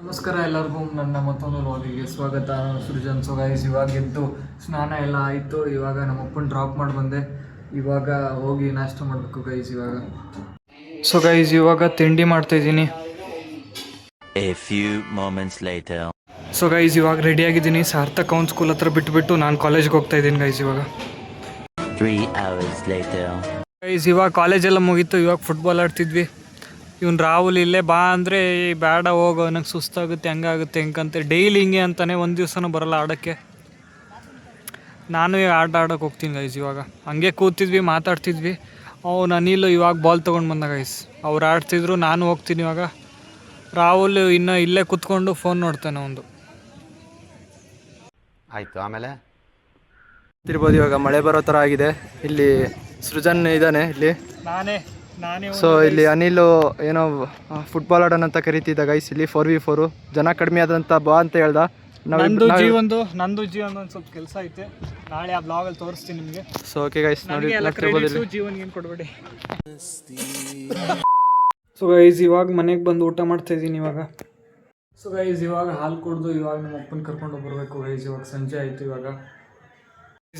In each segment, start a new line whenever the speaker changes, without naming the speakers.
ನಮಸ್ಕಾರ ಎಲ್ಲರಿಗೂ ನನ್ನ ಮತ್ತೊಂದು ವ್ಲಾಗಿಗೆ ಸ್ವಾಗತ. ನಾನು ಸೃಜನ್. ಸೊ ಗೈಸ್, ಇವಾಗ ಎದ್ದು ಸ್ನಾನ ಎಲ್ಲ ಆಯಿತು. ಇವಾಗ ನಮ್ಮ ಅಪ್ಪನ ಡ್ರಾಪ್ ಮಾಡಿ ಬಂದೆ. ಇವಾಗ ಹೋಗಿ ನಾಷ್ಟ ಮಾಡಬೇಕು ಗೈಸ್ ಇವಾಗ. ಸೊ ಗೈಸ್, ಇವಾಗ ತಿಂಡಿ ಮಾಡ್ತಾಯಿದ್ದೀನಿ. ಸೊ ಗೈಸ್, ಇವಾಗ ರೆಡಿಯಾಗಿದ್ದೀನಿ. ಸಾರ್ಥಕ್ ಅವ್ನ ಸ್ಕೂಲ್ ಹತ್ರ ಬಿಟ್ಬಿಟ್ಟು ನಾನು ಕಾಲೇಜ್ಗೆ ಹೋಗ್ತಾ ಇದ್ದೀನಿ ಗೈಸ್ ಇವಾಗ.
3 hours later.
ಗೈಸ್, ಇವಾಗ ಕಾಲೇಜೆಲ್ಲ ಮುಗೀತು. ಇವಾಗ ಫುಟ್ಬಾಲ್ ಆಡ್ತಿದ್ವಿ. ಇವ್ನು ರಾಹುಲ್ ಇಲ್ಲೇ ಬಾ ಅಂದರೆ ಬೇಡ ಹೋಗೋ, ನನಗೆ ಸುಸ್ತಾಗುತ್ತೆ, ಹಂಗಾಗುತ್ತೆ ಹೆಂಗಂತೆ ಡೈಲಿ ಹಿಂಗೆ ಅಂತಾನೆ. ಒಂದು ದಿವಸನೂ ಬರೋಲ್ಲ ಆಡೋಕ್ಕೆ. ನಾನು ಈಗ ಆಡೋಕ್ಕೆ ಹೋಗ್ತೀನಿ ಗೈಸ್. ಇವಾಗ ಹಂಗೆ ಕೂತಿದ್ವಿ, ಮಾತಾಡ್ತಿದ್ವಿ. ಅವ್ನು ಅನಿಲ್ ಇವಾಗ ಬಾಲ್ ತೊಗೊಂಡು ಬಂದ ಗೈಸ್. ಅವ್ರು ಆಡ್ತಿದ್ರು, ನಾನು ಹೋಗ್ತೀನಿ ಇವಾಗ. ರಾಹುಲ್ ಇನ್ನೂ ಇಲ್ಲೇ ಕೂತ್ಕೊಂಡು ಫೋನ್ ನೋಡ್ತಾನೆ ಒಂದು.
ಆಯಿತು, ಆಮೇಲೆ
ತಿರ್ಬೋದು. ಇವಾಗ ಮಳೆ ಬರೋ ಥರ ಆಗಿದೆ. ಇಲ್ಲಿ ಸೃಜನ್ ಇದ್ದಾನೆ ಇಲ್ಲಿ.
ನಾನೇ
ಸೊ ಇಲ್ಲಿ ಅನಿಲ್ ಏನೋ ಫುಟ್ಬಾಲ್ ಆಡೋಣ ಅಂತ ಕರಿತಿದ್ದ ಗೈಸ್. ಇಲ್ಲಿ 4v4 ಜನ ಕಡಿಮೆ ಆದಂತ ಬಾ ಅಂತ ಹೇಳ್ದ.
ನಂದು ಜೀವನದು ಒಂದು ಸ್ವಲ್ಪ ಕೆಲಸ ಐತೆ. ನಾಳೆ ಆ ಬ್ಲಾಗಲ್ಲಿ ತೋರಿಸ್ತೀನಿ ನಿಮಗೆ.
ಸೊ ಓಕೆ ಗೈಸ್, ನೋಡಿ
ಜೀವನ್ಗೆ ಏನು ಕೊಡಬೇಡಿ. ಸೊ ಗೈಸ್, ಇವಾಗ ಮನೆಗೆ ಬಂದು ಊಟ ಮಾಡ್ತಾ ಇದ್ದೀನಿ ಇವಾಗ. ಸೊ ಗೈಸ್, ಇವಾಗ ಹಾಲು ಕುಡಿದು ಇವಾಗ ನಮ್ಮ ಅಪ್ಪನ ಕರ್ಕೊಂಡು ಬರಬೇಕು ಗೈಸ್. ಇವಾಗ ಸಂಜೆ ಆಯಿತು. ಇವಾಗ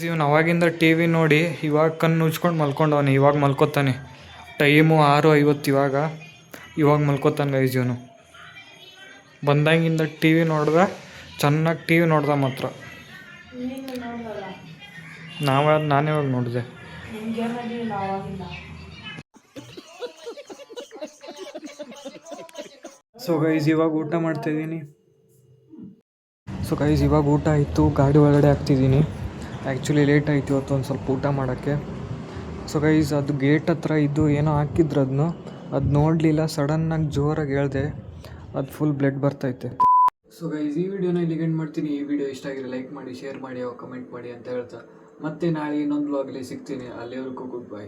ಇವನು ಅವಾಗಿಂದ ಟಿ ವಿ ನೋಡಿ ಇವಾಗ ಕಣ್ಣು ಉಜ್ಕೊಂಡು ಮಲ್ಕೊಂಡವನು. ಇವಾಗ ಮಲ್ಕೋತಾನೆ. ಟೈಮು 6:50. ಇವಾಗ ಮಲ್ಕೋತಾನೆ ಗೈಸ್ ಇವನು. ಬಂದಾಗಿಂದ ಟಿ ವಿ ನೋಡ್ದೆ, ಚೆನ್ನಾಗಿ ಟಿ ವಿ ನೋಡ್ದೆ ಮಾತ್ರ. ನಾನೇ ಇವಾಗ ನೋಡಿದೆ. ಸೊ ಗೈಸ್, ಇವಾಗ ಊಟ ಮಾಡ್ತಾಯಿದ್ದೀನಿ. ಸೊ ಗೈಸ್, ಇವಾಗ ಊಟ ಆಯಿತು. ಗಾಡಿ ಒಳಗಡೆ ಹಾಕ್ತಿದ್ದೀನಿ. ಆ್ಯಕ್ಚುಲಿ ಲೇಟ್ ಆಯಿತು ಇವತ್ತು ಒಂದು ಸ್ವಲ್ಪ ಊಟ ಮಾಡೋಕ್ಕೆ. ಸೊ ಗೈಸ್, ಅದು ಗೇಟ್ ಹತ್ರ ಇದ್ದು ಏನೋ ಹಾಕಿದ್ರು ಅದು ನೋಡಲಿಲ್ಲ. ಸಡನ್ನಾಗಿ ಜೋರಾಗಿ ಹೇಳಿದೆ, ಅದು ಫುಲ್ ಬ್ಲಡ್ ಬರ್ತೈತೆ. ಸೊ ಗೈಸ್, ಈ ವಿಡಿಯೋನ ಇಲ್ಲಿಗೆ ಎಂಡ್ ಮಾಡ್ತೀನಿ. ಈ ವಿಡಿಯೋ ಇಷ್ಟ ಆಗಿದ್ರೆ ಲೈಕ್ ಮಾಡಿ, ಶೇರ್ ಮಾಡಿ, ಕಮೆಂಟ್ ಮಾಡಿ ಅಂತ ಹೇಳ್ತಾ ಮತ್ತೆ ನಾಳೆ ಇನ್ನೊಂದು ವ್ಲಾಗಲ್ಲಿ ಸಿಗ್ತೀನಿ. ಅಲ್ಲಿವರೆಗೂ ಗುಡ್ ಬೈ.